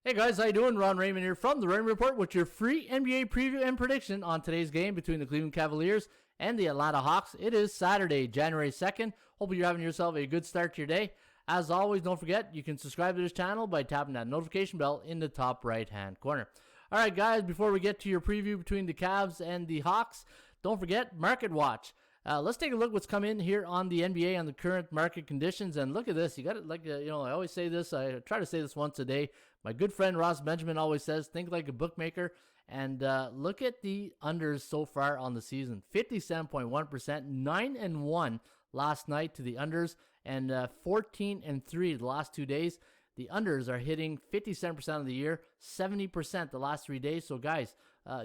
Hey guys, how you doing? Ron Raymond here from the Raymond Report with your free NBA preview and prediction on today's game between the Cleveland Cavaliers and the Atlanta Hawks. It is Saturday, January 2nd. Hope you're having yourself a good start to your day. As always, don't forget, you can subscribe to this channel by tapping that notification bell in the top right-hand corner. All right, guys, before we get to your preview between the Cavs and the Hawks, don't forget Market Watch. Let's take a look what's come in here on the NBA on the current market conditions. And look at this. You got it like, I always say this. I try to say this once a day. My good friend Ross Benjamin always says, think like a bookmaker. And look at the unders so far on the season. 57.1%, 9-1 last night to the unders, and 14-3 the last 2 days. The unders are hitting 57% of the year, 70% the last 3 days. So, guys,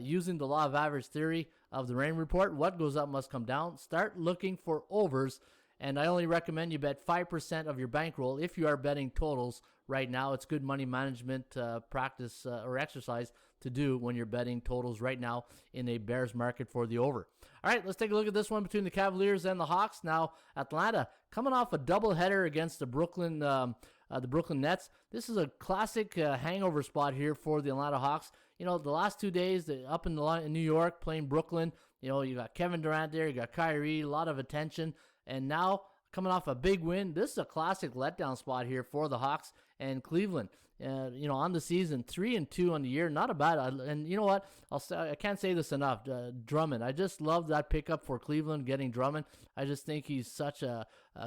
using the law of average theory of the Raymond Report, what goes up must come down. Start looking for overs, and I only recommend you bet 5% of your bankroll if you are betting totals right now. It's good money management practice or exercise to do when you're betting totals right now in a bear's market for the over. All right, let's take a look at this one between the Cavaliers and the Hawks. Now, Atlanta coming off a doubleheader against the Brooklyn Nets. This is a classic hangover spot here for the Atlanta Hawks. You know, the last 2 days, up in New York, playing Brooklyn, you got Kevin Durant there, you got Kyrie, a lot of attention. And now, coming off a big win, this is a classic letdown spot here for the Hawks and Cleveland. On the season, 3-2 on the year, not a bad. And you know what? I can't say this enough. Drummond, I just love that pickup for Cleveland, getting Drummond. I just think he's such a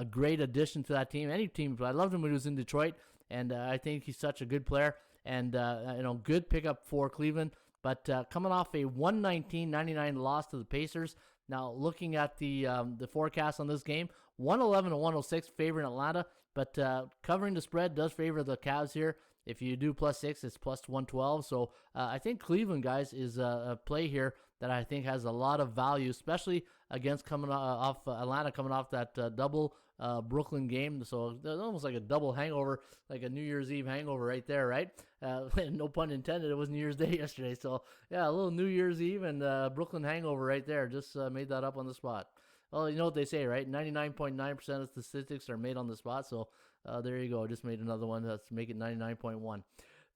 great addition to that team. Any team, but I loved him when he was in Detroit, and I think he's such a good player. And good pickup for Cleveland. But coming off a 119-99 loss to the Pacers. Now, looking at the forecast on this game, 111-106 favoring Atlanta, but covering the spread does favor the Cavs here. If you do +6, it's +112. So I think Cleveland, guys, is a play here that I think has a lot of value, especially against coming off Atlanta, coming off that double Brooklyn game. So it's almost like a double hangover, like a New Year's Eve hangover right there, right? No pun intended. It was New Year's Day yesterday. So, yeah, a little New Year's Eve and Brooklyn hangover right there. Just made that up on the spot. Well, you know what they say, right? 99.9% of statistics are made on the spot. So there you go. Just made another one. Let's make it 99.1.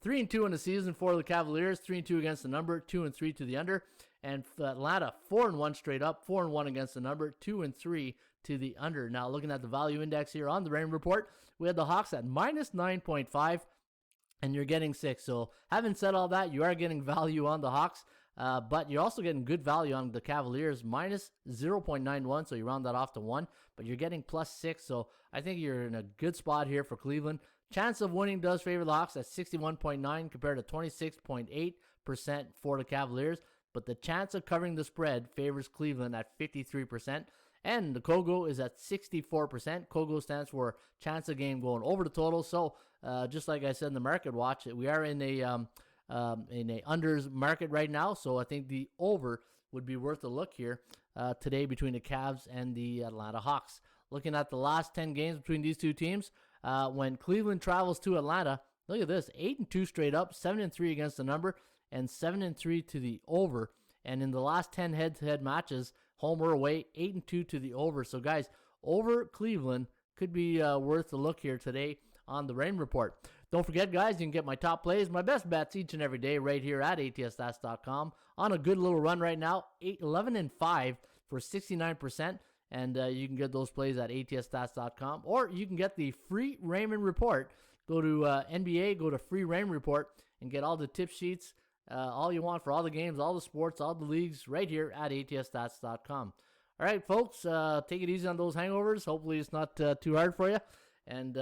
3-2 in the season for the Cavaliers. 3-2 against the number. 2-3 to the under. And Atlanta 4-1 straight up. 4-1 against the number. 2-3 to the under. Now looking at the value index here on the Raymond Report, we had the Hawks at -9.5. And you're getting 6. So having said all that, you are getting value on the Hawks. But you're also getting good value on the Cavaliers, -0.91, so you round that off to 1, but you're getting +6, so I think you're in a good spot here for Cleveland. Chance of winning does favor the Hawks at 61.9 compared to 26.8% for the Cavaliers, but the chance of covering the spread favors Cleveland at 53%, and the KOGO is at 64%. KOGO stands for chance of game going over the total, so just like I said in the market watch, we are in a unders market right now, so I think the over would be worth a look here today between the Cavs and the Atlanta Hawks. Looking at the last 10 games between these two teams, when Cleveland travels to Atlanta, look at this, 8-2 straight up, 7-3 against the number, and 7-3 to the over. And in the last 10 head-to-head matches, home or away, 8-2 to the over. So guys, over Cleveland could be worth a look here today on the Raymond Report. Don't forget, guys, you can get my top plays, my best bets each and every day right here at ATSstats.com. On a good little run right now, 11-5 for 69%, and you can get those plays at ATSstats.com, or you can get the free Raymond Report. Go to NBA, go to free Raymond Report, and get all the tip sheets, all you want for all the games, all the sports, all the leagues right here at ATSstats.com. All right, folks, take it easy on those hangovers. Hopefully it's not too hard for you, and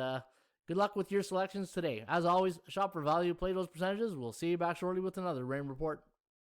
good luck with your selections today. As always, shop for value, play those percentages. We'll see you back shortly with another Raymond Report.